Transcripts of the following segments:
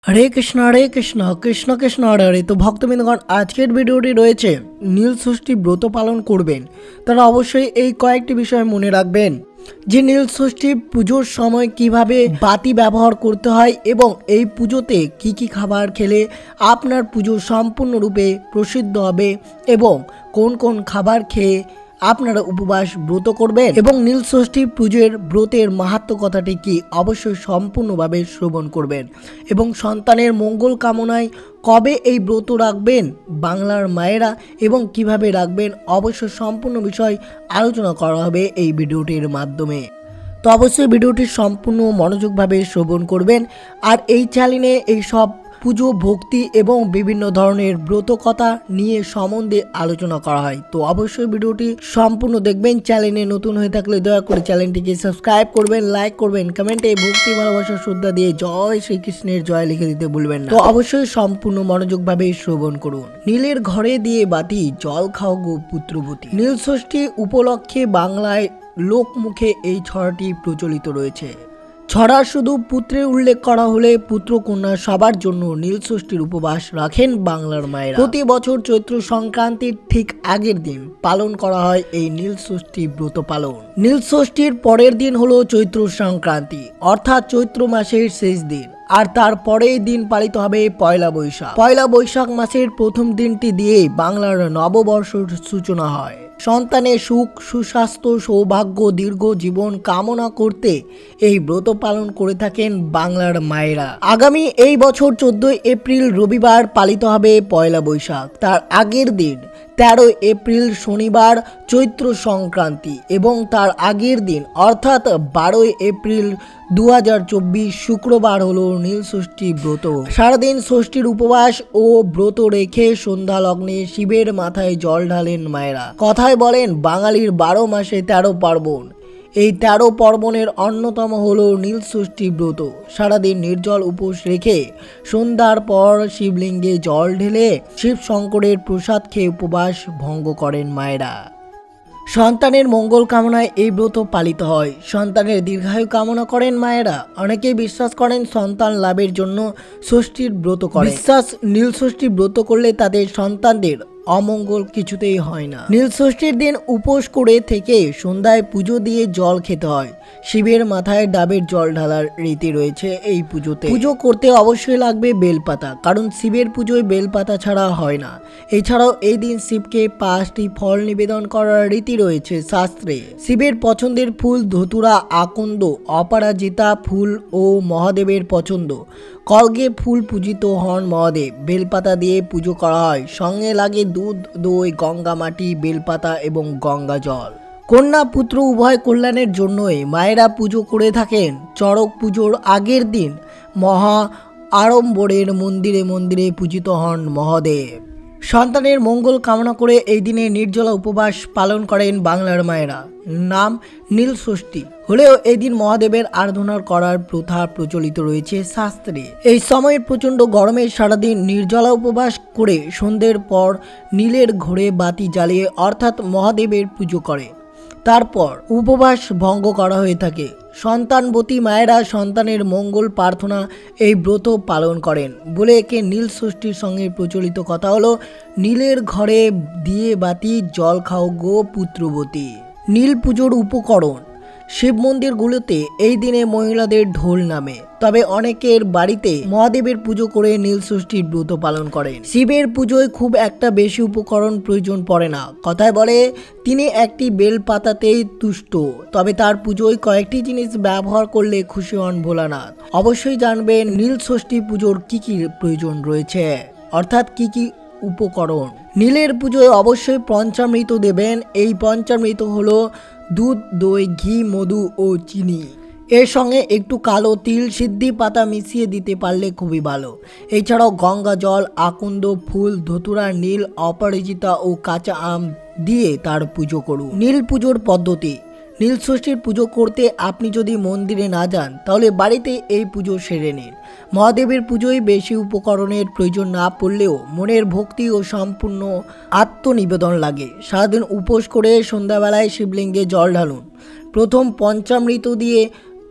হরে কৃষ্ণ কৃষ্ণ কৃষ্ণ হরে হরে। তো ভক্তবৃন্দগণ, আজকের ভিডিওটি রয়েছে নীল ষষ্ঠী ব্রত পালন করবেন তারা অবশ্যই এই কয়েকটি বিষয় মনে রাখবেন যে নীল ষষ্ঠী পুজোর সময় কিভাবে বাতি ব্যবহার করতে হয় এবং এই পুজোতে কি কি খাবার খেলে আপনার পুজো সম্পূর্ণরূপে প্রসিদ্ধ হবে এবং কোন কোন খাবার খেয়ে আপনারা উপবাস ব্রত করবেন এবং নীল ষষ্ঠী পুজোর ব্রতের মাহাত্ম্য কথাটি কি অবশ্যই সম্পূর্ণভাবে শ্রবণ করবেন এবং সন্তানের মঙ্গল কামনায় কবে এই ব্রত রাখবেন বাংলার মায়েরা এবং কিভাবে রাখবেন অবশ্যই সম্পূর্ণ বিষয় আলোচনা করা হবে এই ভিডিওটির মাধ্যমে। তো অবশ্যই ভিডিওটি সম্পূর্ণ মনোযোগভাবে শ্রবণ করবেন। আর এই চ্যানেলে এই সব পুজো ভক্তি এবং বিভিন্ন ধরনের ব্রত কথা নিয়ে সম্বন্ধে আলোচনা করা হয়। তো অবশ্যই ভিডিওটি সম্পূর্ণ দেখবেন। চ্যানেলে নতুন হয়ে থাকলে দয়া করে চ্যানেলটিকে সাবস্ক্রাইব করবেন, লাইক করবেন, কমেন্টে ভক্তি ভালোবাসা শ্রদ্ধা দিয়ে জয় শ্রীকৃষ্ণের জয় লিখে দিতে ভুলবেন না। তো অবশ্যই সম্পূর্ণ মনোযোগভাবে শ্রবণ করুন। নীলের ঘরে দিয়ে বাতি জল খাও গো পুত্রবতী। নীল ষষ্ঠী উপলক্ষে বাংলায় লোকমুখে এই ছড়াটি প্রচলিত রয়েছে। ছড়া শুধু পুত্রের উল্লেখ করা হলে পুত্র কন্যা সবার জন্য নীল ষষ্ঠীর উপবাস রাখেন বাংলার মায়েরা। প্রতি বছর চৈত্র সংক্রান্তির ঠিক আগের দিন পালন করা হয় এই নীল ষষ্ঠী ব্রত পালন। নীল ষষ্ঠীর পরের দিন হলো চৈত্র সংক্রান্তি, অর্থাৎ চৈত্র মাসের শেষ দিন। আর তার পরের দিন পালিত হবে পয়লা বৈশাখ। পয়লা বৈশাখ মাসের প্রথম দিনটি দিয়ে বাংলার নববর্ষের সূচনা হয়। সন্তানের সুখ সুস্বাস্থ্য সৌভাগ্য দীর্ঘ জীবন কামনা করতে এই ব্রত পালন করে থাকেন বাংলার মায়েরা। আগামী এই বছর 14 এপ্রিল রবিবার পালিত হবে পয়লা বৈশাখ। তার আগের দিন 13 এপ্রিল শনিবার চৈত্র সংক্রান্তি এবং তার আগের দিন অর্থাৎ 12 এপ্রিল 2024 শুক্রবার হলো নীল ষষ্ঠী ব্রত। সারাদিন ষষ্ঠীর উপবাস ও ব্রত রেখে সন্ধ্যা লগ্নে শিবের মাথায় জল ঢালেন মায়েরা। কথায় বলেন বাঙালির 12 মাসে 13 পার্বণ। এই 13 পার্বণের অন্যতম হলো নীল ষষ্ঠী ব্রত। সারাদিন নির্জল উপোস রেখে সন্ধ্যার পর শিবলিঙ্গে জল ঢেলে শিব শঙ্করের প্রসাদ খেয়ে উপবাস ভঙ্গ করেন মায়েরা। সন্তানের মঙ্গল কামনায় এই ব্রত পালিত হয়। সন্তানের দীর্ঘায়ু কামনা করেন মায়েরা। অনেকেই বিশ্বাস করেন সন্তান লাভের জন্য ষষ্ঠীর ব্রত করেন। বিশ্বাস নীল ষষ্ঠী ব্রত করলে তাদের সন্তানদের অমঙ্গল কিছুতেই হয় না। নীল ষষ্ঠীর দিন উপোস করে থেকে সন্ধ্যায় পুজো দিয়ে জল খেতে হয়। শিবের মাথায় ডাবের জল ঢালার রীতি রয়েছে এই পুজোতে। পুজো করতে অবশ্যই লাগবে বেলপাতা, কারণ শিবের পুজোয় বেলপাতা ছাড়া হয় না। এছাড়াও এই দিন শিবকে 5টি ফল নিবেদন করার রীতি রয়েছে শাস্ত্রে। শিবের পছন্দের ফুল ধতুরা, আকন্দ, অপরাজিতা ফুল ও মহাদেবের পছন্দ কলগে ফুল পূজিত হন মহাদেব। বেলপাতা দিয়ে পুজো করা হয়। সঙ্গে লাগে দুধ, দই, গঙ্গা মাটি, বেলপাতা এবং গঙ্গা জল। কন্যা পুত্র উভয় কল্যাণের জন্যই মায়েরা পুজো করে থাকেন। চড়ক পুজোর আগের দিন মহা আড়ম্বরের মন্দিরে মন্দিরে পূজিত হন মহাদেব। সন্তানের মঙ্গল কামনা করে এই দিনে নির্জলা উপবাস পালন করেন বাংলার মায়েরা। নাম নীল ষষ্ঠী হলেও এই দিন মহাদেবের আরাধনা করার প্রথা প্রচলিত রয়েছে শাস্ত্রে। এই সময় প্রচণ্ড গরমে সারাদিন নির্জলা উপবাস করে সন্ধ্যের পর নীলের ঘরে বাতি জ্বালিয়ে অর্থাৎ মহাদেবের পুজো করে তারপর উপবাস ভঙ্গ করা হয়ে থাকে। সন্তানবতী মায়েরা সন্তানের মঙ্গল প্রার্থনা এই ব্রত পালন করেন বলে একে নীল ষষ্ঠীর সঙ্গে প্রচলিত কথা হলো নীলের ঘরে দিয়ে বাতি জল খাও গো পুত্রবতী। নীল পুজোর উপকরণ। শিব মন্দিরগুলোতে এই দিনে মহিলাদের ঢোল নামে, তবে অনেকের বাড়িতে মহাদেবের পুজো করে নীল ষষ্ঠীর ব্রত পালন করেন। শিবের পুজোয় খুব একটা বেশি উপকরণ প্রয়োজন পড়ে না। কথায় বলে তিনি একটি বেল পাতাতেই তুষ্ট, তবে তার পুজোয় কয়েকটি জিনিস ব্যবহার করলে খুশি হন ভোলানাথ। অবশ্যই জানবেন নীল ষষ্ঠী পুজোর কি কি প্রয়োজন রয়েছে, অর্থাৎ কি কি উপকরণ। নীলের পুজোয় অবশ্যই পঞ্চামৃত দেবেন। এই পঞ্চামৃত হলো দুধ, দই, ঘি, মধু ও চিনি। এর সঙ্গে একটু কালো তিল, সিদ্ধি পাতা মিশিয়ে দিতে পারলে খুবই ভালো। এছাড়াও গঙ্গা জল, আকন্দ ফুল, ধতুরা, নীল, অপরাজিতা ও কাঁচা আম দিয়ে তার পুজো করুন। নীল পুজোর পদ্ধতি। নীল ষষ্ঠীর পুজো করতে আপনি যদি মন্দিরে না যান তাহলে বাড়িতে এই পুজো সেরে নিন। মহাদেবের পুজোয় বেশি উপকরণের প্রয়োজন না পড়লেও মনের ভক্তি ও সম্পূর্ণ আত্মনিবেদন লাগে। সারাদিন উপোস করে সন্ধ্যাবেলায় শিবলিঙ্গে জল ঢালুন। প্রথম পঞ্চামৃত দিয়ে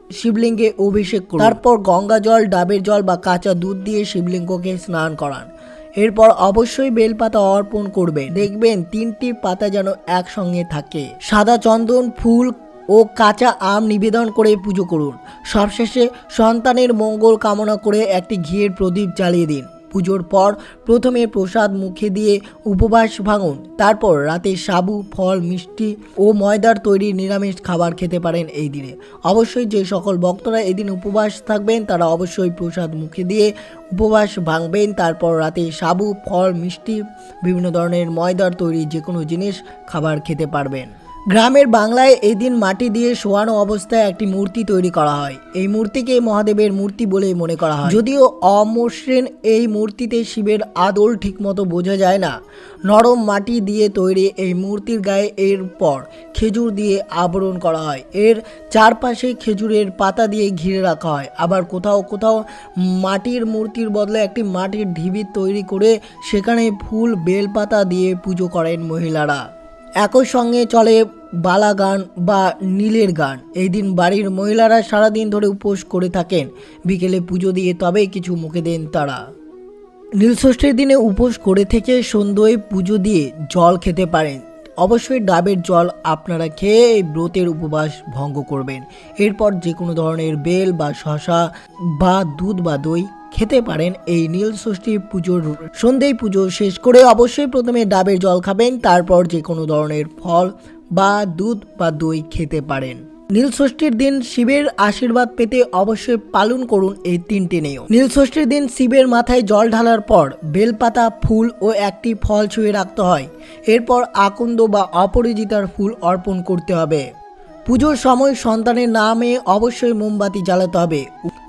শিবলিঙ্গে অভিষেক করুন। তারপর গঙ্গা জল, ডাবের জল বা কাঁচা দুধ দিয়ে শিবলিঙ্গকে স্নান করান। এরপর অবশ্যই বেলপাতা অর্পণ করবেন। দেখবেন 3টি পাতা যেন একসঙ্গে থাকে। সাদা চন্দন, ফুল ও কাঁচা আম নিবেদন করে পুজো করুন। সবশেষে সন্তানের মঙ্গল কামনা করে একটি ঘিয়ের প্রদীপ জ্বালিয়ে দিন। পুজোর পর প্রথমে প্রসাদ মুখে দিয়ে উপবাস ভাঙুন। তারপর রাতে সাবু, ফল, মিষ্টি ও ময়দার তৈরি নিরামিষ খাবার খেতে পারেন এই দিনে। অবশ্যই যে সকল ভক্তরা এদিন উপবাস থাকবেন তারা অবশ্যই প্রসাদ মুখে দিয়ে উপবাস ভাঙবেন। তারপর রাতে সাবু, ফল, মিষ্টি, বিভিন্ন ধরনের ময়দার তৈরি যে কোনো জিনিস খাবার খেতে পারবেন। গ্রামের বাংলায় এই দিন মাটি দিয়ে শোয়ানো অবস্থায় একটি মূর্তি তৈরি করা হয়। এই মূর্তিকে মহাদেবের মূর্তি বলে মনে করা হয়। যদিও অমসৃণ এই মূর্তিতে শিবের আদল ঠিকমতো বোঝা যায় না। নরম মাটি দিয়ে তৈরি এই মূর্তির গায়ে এরপর খেজুর দিয়ে আবরণ করা হয়। এর চারপাশে খেজুরের পাতা দিয়ে ঘিরে রাখা হয়। আবার কোথাও কোথাও মাটির মূর্তির বদলে একটি মাটির ঢিবি তৈরি করে সেখানে ফুল, বেলপাতা দিয়ে পুজো করেন মহিলারা। একই সঙ্গে চলে বালা গান বা নীলের গান। এই দিন বাড়ির মহিলারা সারাদিন ধরে উপোস করে থাকেন। বিকেলে পুজো দিয়ে তবেই কিছু মুখে দেন তারা। নীলষষ্ঠীর দিনে উপোস করে থেকে সন্ধ্যায় পুজো দিয়ে জল খেতে পারেন। অবশ্যই ডাবের জল আপনারা খেয়ে এই ব্রতের উপবাস ভঙ্গ করবেন। এরপর যে কোনো ধরনের বেল বা শশা বা দুধ বা দই খেতে পারেন। এই নীলষষ্ঠী পুজোর সন্ধ্যায় পুজো শেষ করে অবশ্যই প্রথমে ডাবের জল খাবেন, তারপর যে কোনো ধরনের ফল বা দুধ বা দই খেতে পারেন। নীলষষ্ঠীর দিন শিবের আশীর্বাদ পেতে অবশ্যই পালন করুন এই 3টি নিয়ম। নীলষষ্ঠীর দিন শিবের মাথায় জল ঢালার পর বেলপাতা, ফুল ও একটি ফল ছুঁয়ে রাখতে হয়। এরপর আকন্দ বা অপরাজিতার ফুল অর্পণ করতে হবে। পুজোর সময় সন্তানের নামে অবশ্যই মোমবাতি জ্বালাতে হবে।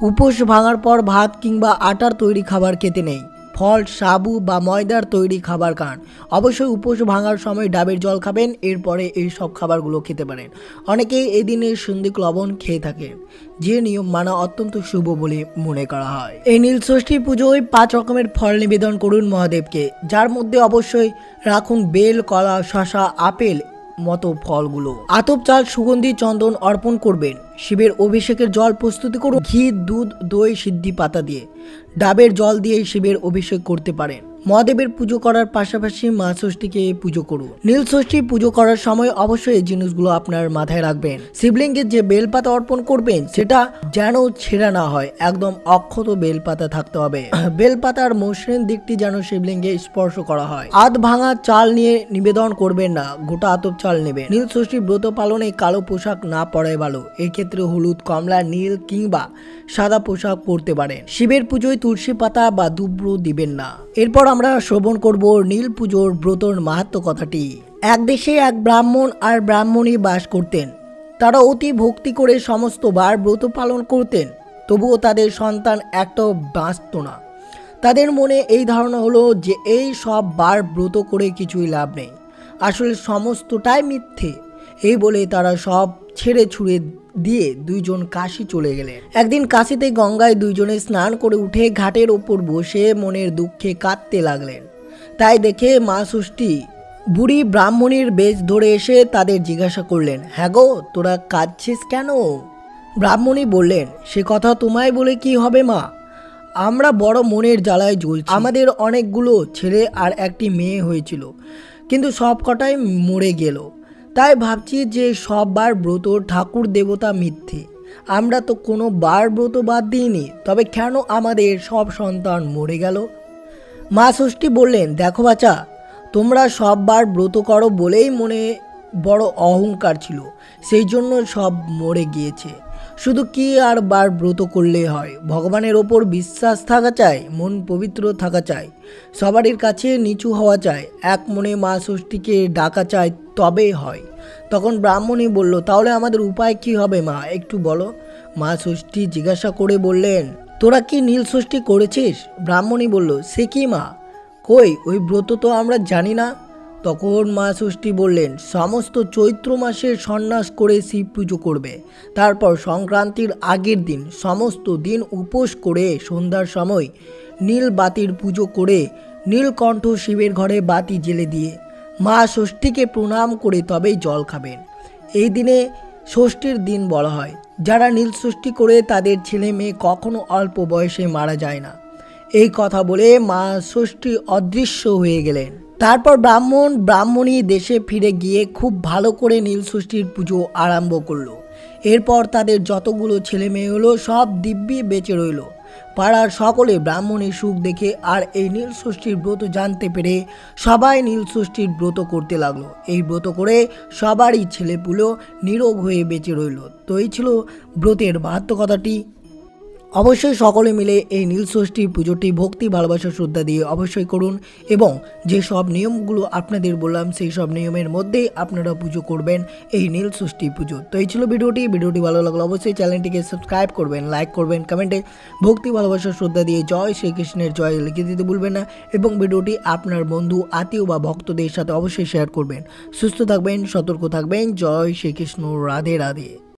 উপোস ভাঙার পর ভাত কিংবা আটার তৈরি খাবার খেতে নেই। ফল, সাবু বা ময়দার তৈরি খাবার খান। অবশ্যই উপোস ভাঙার সময় ডাবের জল খাবেন। এরপরে এই সব খাবারগুলো খেতে পারেন। অনেকেই এই দিনে সন্ধিক লবণ খেয়ে থাকেন, যে নিয়ম মানা অত্যন্ত শুভ বলে মনে করা হয়। এই নীলষষ্ঠী পুজোয় 5 রকমের ফল নিবেদন করুন মহাদেবকে, যার মধ্যে অবশ্যই রাখুন বেল, কলা, শশা, আপেল মতো ফলগুলো। আতপ চাল, সুগন্ধি, চন্দন অর্পণ করবেন। শিবের অভিষেকের জল প্রস্তুতি করুন ঘি, দুধ, দই, সিদ্ধি পাতা দিয়ে। ডাবের জল দিয়ে শিবের অভিষেক করতে পারেন। মহাদেবের পুজো করার পাশাপাশি মা ষষ্ঠীকে পুজো করুন। নীলষষ্ঠী পুজো করার সময় অবশ্যই এই জিনিসগুলো আপনার মাথায় রাখবেন। শিবলিঙ্গে যে বেলপাতা অর্পণ করবেন সেটা যেন ছেঁড়া না হয়, একদম অক্ষত বেলপাতা থাকতে হবে। বেলপাতার মসৃণ দিকটি যেন শিবলিঙ্গে স্পর্শ করা হয়। আধ ভাঙা চাল নিয়ে নিবেদন করবেন না, গোটা আতপ চাল নেবেন। নীলষষ্ঠী ব্রত পালনে কালো পোশাক না পরাই ভালো। এক্ষেত্রে হলুদ, কমলা, নীল কিংবা সাদা পোশাক পরতে পারেন। শিবের পুজোয় তুলসী পাতা বা দুব্র দিবেন না। এরপর আমরা শ্রবণ করব নীল পুজোর ব্রতর মাহাত্ম্য কথাটি। এক দেশে এক ব্রাহ্মণ আর ব্রাহ্মণী বাস করতেন। তারা অতি ভক্তি করে সমস্ত বার ব্রত পালন করতেন, তবুও তাদের সন্তান একটাও বাঁচত না। তাদের মনে এই ধারণা হলো যে এই সব বার ব্রত করে কিছুই লাভ নেই, আসলে সমস্তটাই মিথ্যে। এই বলে তারা সব ছেড়ে ছুড়ে দিয়ে দুইজন কাশী চলে গেলেন। একদিন কাশীতে গঙ্গায় দুইজনে স্নান করে উঠে ঘাটের ওপর বসে মনের দুঃখে কাঁদতে লাগলেন। তাই দেখে মা ষষ্ঠী বুড়ি ব্রাহ্মণীর বেশ ধরে এসে তাদের জিজ্ঞাসা করলেন, হ্যাঁ গো, তোরা কাঁদছিস কেন? ব্রাহ্মণী বললেন, সে কথা তোমায় বলে কি হবে মা, আমরা বড় মনের জ্বালায় জ্বলছি। আমাদের অনেকগুলো ছেলে আর একটি মেয়ে হয়েছিল, কিন্তু সব কটাই মরে গেল। তাই ভাবছি যে সব বার ব্রত ঠাকুর দেবতা মিথ্যে। আমরা তো কোনো বার ব্রত বাদ দিইনি, তবে কেন আমাদের সব সন্তান মরে গেল? মা ষষ্ঠী বললেন, দেখো বাচ্চা, তোমরা সব বার ব্রত করো বলেই মনে বড় অহংকার ছিল, সেই জন্য সব মরে গিয়েছে। শুধু কি আর বার ব্রত করলেই হয়? ভগবানের ওপর বিশ্বাস থাকা চাই, মন পবিত্র থাকা চাই, সবারই কাছে নিচু হওয়া চাই, এক মনে মা ষষ্ঠীকে ডাকা চাই, তবেই হয়। তখন ব্রাহ্মণী বলল, তাহলে আমাদের উপায় কি হবে মা, একটু বলো। মা ষষ্ঠী জিজ্ঞাসা করে বললেন, তোরা কি নীল ষষ্ঠী করেছিস? ব্রাহ্মণী বলল, সে কি মা, কই ওই ব্রত তো আমরা জানি না। তখন মা ষষ্ঠী বললেন, সমস্ত চৈত্র মাসের সন্ন্যাস করে শিব পুজো করবে। তারপর সংক্রান্তির আগের দিন সমস্ত দিন উপোস করে সন্ধ্যার সময় নীল বাতির পুজো করে নীলকণ্ঠ শিবের ঘরে বাতি জ্বেলে দিয়ে মা ষষ্ঠীকে প্রণাম করে তবেই জল খাবেন। এই দিনে ষষ্ঠীর দিন বলা হয়, যারা নীল ষষ্ঠী করে তাদের ছেলে মেয়ে কখনো অল্প বয়সে মারা যায় না। এই কথা বলে মা ষষ্ঠী অদৃশ্য হয়ে গেলেন। তারপর ব্রাহ্মণী দেশে ফিরে গিয়ে খুব ভালো করে নীল ষষ্ঠীর পুজো আরম্ভ করলো। এরপর তাদের যতগুলো ছেলে মেয়ে হলো সব দিব্যি বেঁচে রইল। পাড়ার সকলে ব্রাহ্মণীর সুখ দেখে আর এই নীল ষষ্ঠীর ব্রত জানতে পেরে সবাই নীল ষষ্ঠীর ব্রত করতে লাগলো। এই ব্রত করে সবারই ছেলেপুলো নিরোগ হয়ে বেঁচে রইল। তো এই ছিল ব্রতের মাহাত্ম্য কথাটি। অবশ্যই সকলে মিলে এই নীল ষষ্ঠীর পুজোটি ভক্তি ভালোবাসা শ্রদ্ধা দিয়ে অবশ্যই করুন এবং যে সব নিয়মগুলো আপনাদের বললাম সেই সব নিয়মের মধ্যেই আপনারা পুজো করবেন এই নীল ষষ্ঠী পুজো। তো এই ছিল ভিডিওটি ভালো লাগলে অবশ্যই চ্যানেলটিকে সাবস্ক্রাইব করবেন, লাইক করবেন, কমেন্টে ভক্তি ভালোবাসা শ্রদ্ধা দিয়ে জয় শ্রীকৃষ্ণের জয় লিখে দিতে ভুলবেন না এবং ভিডিওটি আপনার বন্ধু আত্মীয় বা ভক্তদের সাথে অবশ্যই শেয়ার করবেন। সুস্থ থাকবেন, সতর্ক থাকবেন। জয় শ্রীকৃষ্ণ, রাধে রাধে।